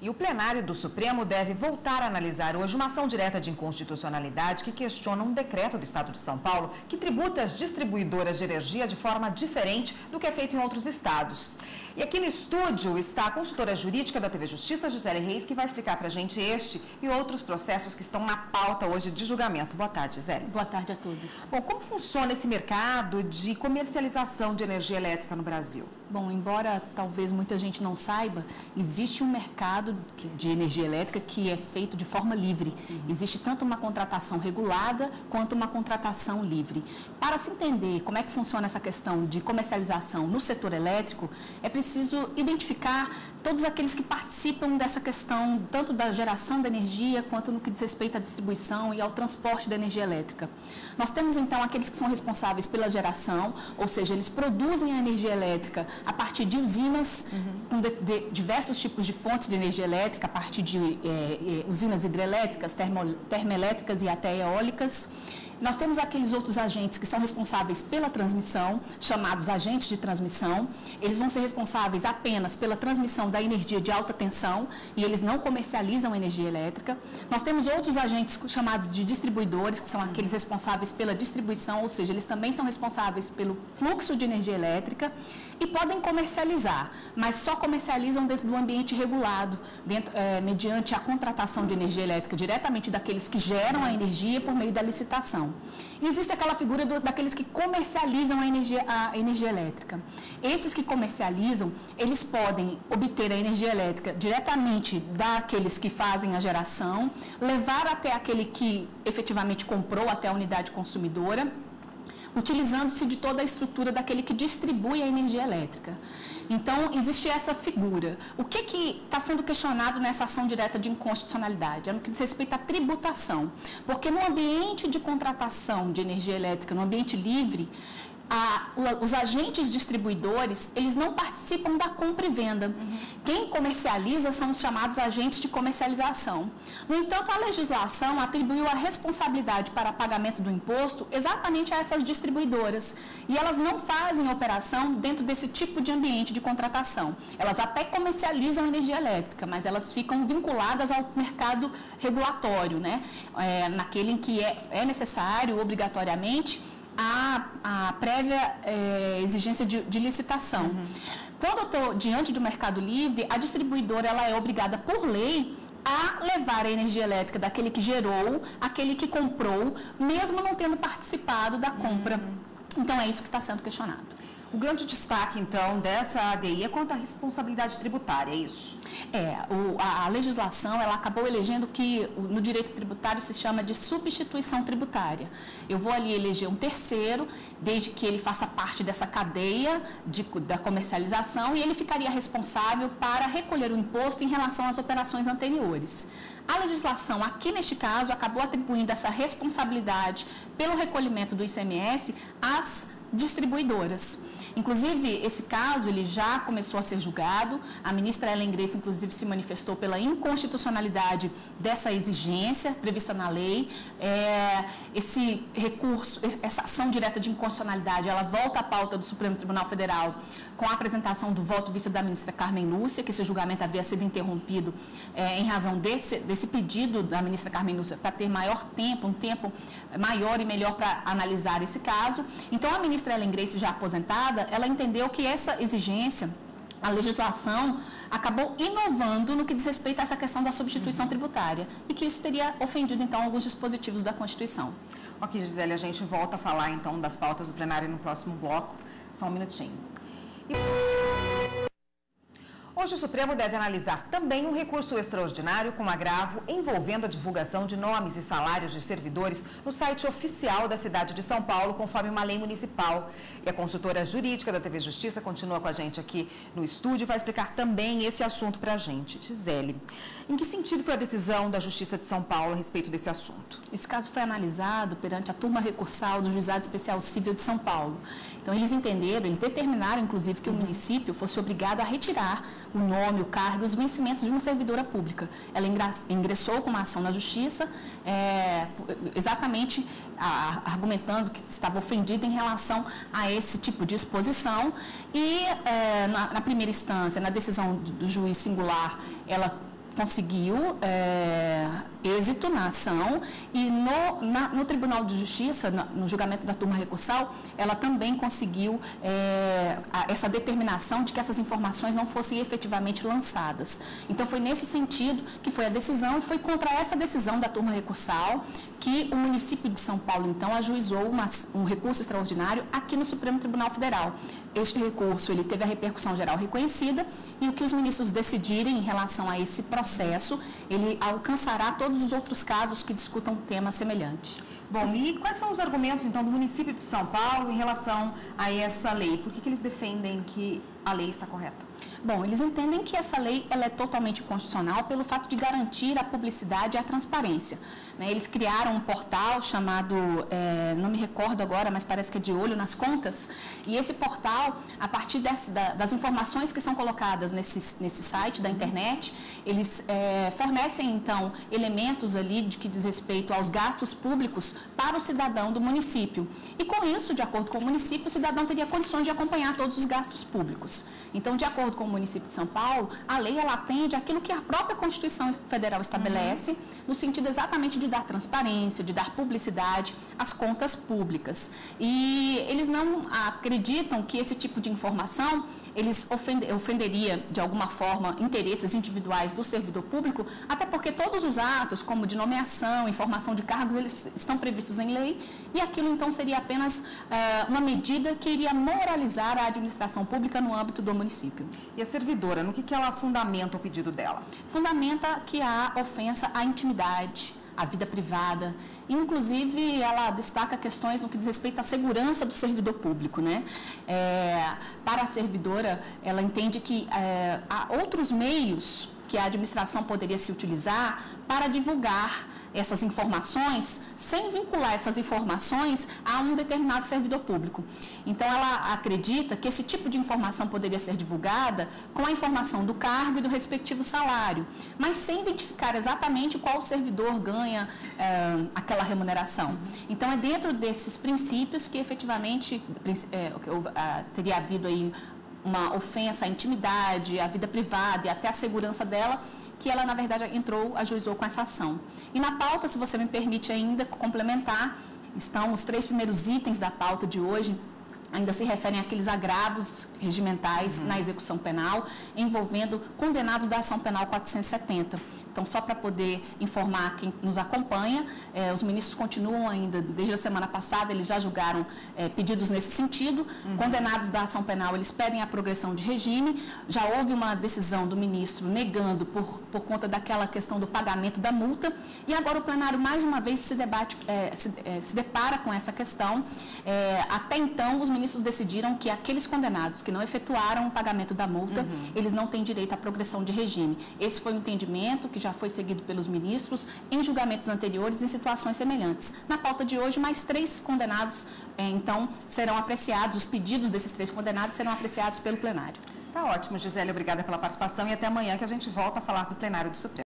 E o plenário do Supremo deve voltar a analisar hoje uma ação direta de inconstitucionalidade que questiona um decreto do Estado de São Paulo que tributa as distribuidoras de energia de forma diferente do que é feito em outros estados. E aqui no estúdio está a consultora jurídica da TV Justiça, Gisele Reis, que vai explicar para a gente este e outros processos que estão na pauta hoje de julgamento. Boa tarde, Gisele. Boa tarde a todos. Bom, como funciona esse mercado de comercialização de energia elétrica no Brasil? Bom, embora talvez muita gente não saiba, existe um mercado de energia elétrica que é feito de forma livre. Existe tanto uma contratação regulada quanto uma contratação livre. Para se entender como é que funciona essa questão de comercialização no setor elétrico, é preciso identificar todos aqueles que participam dessa questão, tanto da geração da energia, quanto no que diz respeito à distribuição e ao transporte da energia elétrica. Nós temos, então, aqueles que são responsáveis pela geração, ou seja, eles produzem a energia elétrica a partir de usinas, com diversos tipos de fontes de energia elétrica, a partir de usinas hidrelétricas, termoelétricas e até eólicas. Nós temos aqueles outros agentes que são responsáveis pela transmissão, chamados agentes de transmissão. Eles vão ser responsáveis apenas pela transmissão da energia de alta tensão e eles não comercializam energia elétrica. Nós temos outros agentes chamados de distribuidores, que são aqueles responsáveis pela distribuição, ou seja, eles também são responsáveis pelo fluxo de energia elétrica e podem comercializar, mas só comercializam dentro do ambiente regulado, mediante a contratação de energia elétrica diretamente daqueles que geram a energia por meio da licitação. E existe aquela figura daqueles que comercializam a energia elétrica. Esses que comercializam, eles podem obter a energia elétrica diretamente daqueles que fazem a geração, levar até aquele que efetivamente comprou até a unidade consumidora, utilizando-se de toda a estrutura daquele que distribui a energia elétrica. Então, existe essa figura. O que está sendo questionado nessa ação direta de inconstitucionalidade? É no que diz respeito à tributação. Porque no ambiente de contratação de energia elétrica, no ambiente livre, os agentes distribuidores, eles não participam da compra e venda. Quem comercializa são os chamados agentes de comercialização. No entanto, a legislação atribuiu a responsabilidade para pagamento do imposto exatamente a essas distribuidoras. E elas não fazem operação dentro desse tipo de ambiente de contratação. Elas até comercializam energia elétrica, mas elas ficam vinculadas ao mercado regulatório, né? Naquele em que é necessário, obrigatoriamente, a prévia exigência de licitação. Quando eu estou diante do mercado livre, a distribuidora ela é obrigada por lei a levar a energia elétrica daquele que gerou, aquele que comprou, mesmo não tendo participado da compra. Então, é isso que está sendo questionado. O grande destaque, então, dessa ADI é quanto à responsabilidade tributária, é isso? A legislação, ela acabou elegendo que no direito tributário se chama de substituição tributária. Eu vou ali eleger um terceiro, desde que ele faça parte dessa cadeia da comercialização e ele ficaria responsável para recolher o imposto em relação às operações anteriores. A legislação, aqui neste caso, acabou atribuindo essa responsabilidade pelo recolhimento do ICMS às distribuidoras. Inclusive, esse caso ele já começou a ser julgado. A ministra Ellen Grace, inclusive, se manifestou pela inconstitucionalidade dessa exigência prevista na lei. Esse recurso, essa ação direta de inconstitucionalidade, ela volta à pauta do Supremo Tribunal Federal com a apresentação do voto vista da ministra Carmen Lúcia, que esse julgamento havia sido interrompido em razão desse pedido da ministra Carmen Lúcia para ter maior tempo, um tempo maior e melhor para analisar esse caso. Então, a ministra Ellen Grace, já aposentada, ela entendeu que essa exigência, a legislação, acabou inovando no que diz respeito a essa questão da substituição tributária e que isso teria ofendido, então, alguns dispositivos da Constituição. Ok, Gisele, a gente volta a falar, então, das pautas do plenário no próximo bloco. Só um minutinho. Hoje o Supremo deve analisar também um recurso extraordinário com agravo envolvendo a divulgação de nomes e salários de servidores no site oficial da cidade de São Paulo, conforme uma lei municipal. E a consultora jurídica da TV Justiça continua com a gente aqui no estúdio e vai explicar também esse assunto para a gente. Gisele, em que sentido foi a decisão da Justiça de São Paulo a respeito desse assunto? Esse caso foi analisado perante a turma recursal do Juizado Especial Civil de São Paulo. Então, eles determinaram, inclusive, que o município fosse obrigado a retirar o nome, o cargo e os vencimentos de uma servidora pública. Ela ingressou com uma ação na Justiça, exatamente argumentando que estava ofendida em relação a esse tipo de exposição e, na primeira instância, na decisão do juiz singular, ela conseguiu êxito na ação e no Tribunal de Justiça, no julgamento da turma recursal, ela também conseguiu essa determinação de que essas informações não fossem efetivamente lançadas. Então, foi nesse sentido que foi a decisão e foi contra essa decisão da turma recursal que o município de São Paulo, então, ajuizou um recurso extraordinário aqui no Supremo Tribunal Federal. Este recurso, ele teve a repercussão geral reconhecida e o que os ministros decidirem em relação a esse processo, ele alcançará todos os outros casos que discutam temas semelhantes. Bom, e quais são os argumentos, então, do município de São Paulo em relação a essa lei? Por que eles defendem que a lei está correta? Bom, eles entendem que essa lei ela é totalmente constitucional pelo fato de garantir a publicidade e a transparência. Eles criaram um portal chamado, não me recordo agora, mas parece que é de olho nas contas, e esse portal, a partir das informações que são colocadas nesse site da internet, eles fornecem, então, elementos ali que diz respeito aos gastos públicos para o cidadão do município. E com isso, de acordo com o município, o cidadão teria condições de acompanhar todos os gastos públicos. Então, de acordo com o município de São Paulo, a lei ela atende àquilo que a própria Constituição Federal estabelece, no sentido exatamente de dar transparência, de dar publicidade às contas públicas. E eles não acreditam que esse tipo de informação eles ofenderia, de alguma forma, interesses individuais do servidor público, até porque todos os atos, como de nomeação, informação de cargos, eles estão previstos em lei, e aquilo, então, seria apenas uma medida que iria moralizar a administração pública no âmbito do município. E a servidora, no que ela fundamenta o pedido dela? Fundamenta que há ofensa à intimidade, à vida privada. Inclusive, ela destaca questões no que diz respeito à segurança do servidor público, né? Para a servidora, ela entende que há outros meios que a administração poderia se utilizar para divulgar essas informações, sem vincular essas informações a um determinado servidor público. Então, ela acredita que esse tipo de informação poderia ser divulgada com a informação do cargo e do respectivo salário, mas sem identificar exatamente qual servidor ganha aquela remuneração. Então, é dentro desses princípios que, efetivamente, teria havido aí uma ofensa à intimidade, à vida privada e até à segurança dela, que ela, na verdade, ajuizou com essa ação. E na pauta, se você me permite ainda complementar, estão os 3 primeiros itens da pauta de hoje, ainda se referem àqueles agravos regimentais na execução penal, envolvendo condenados da ação penal 470. Então, só para poder informar quem nos acompanha, os ministros continuam ainda, desde a semana passada, eles já julgaram pedidos nesse sentido. Condenados da ação penal, eles pedem a progressão de regime. Já houve uma decisão do ministro negando por conta daquela questão do pagamento da multa. E agora o plenário, mais uma vez, se depara com essa questão. Até então, os ministros decidiram que aqueles condenados que não efetuaram o pagamento da multa, eles não têm direito à progressão de regime. Esse foi um entendimento que já foi seguido pelos ministros em julgamentos anteriores em situações semelhantes. Na pauta de hoje, mais 3 condenados, então, serão apreciados, os pedidos desses 3 condenados serão apreciados pelo plenário. Tá ótimo, Gisele, obrigada pela participação e até amanhã que a gente volta a falar do plenário do Supremo.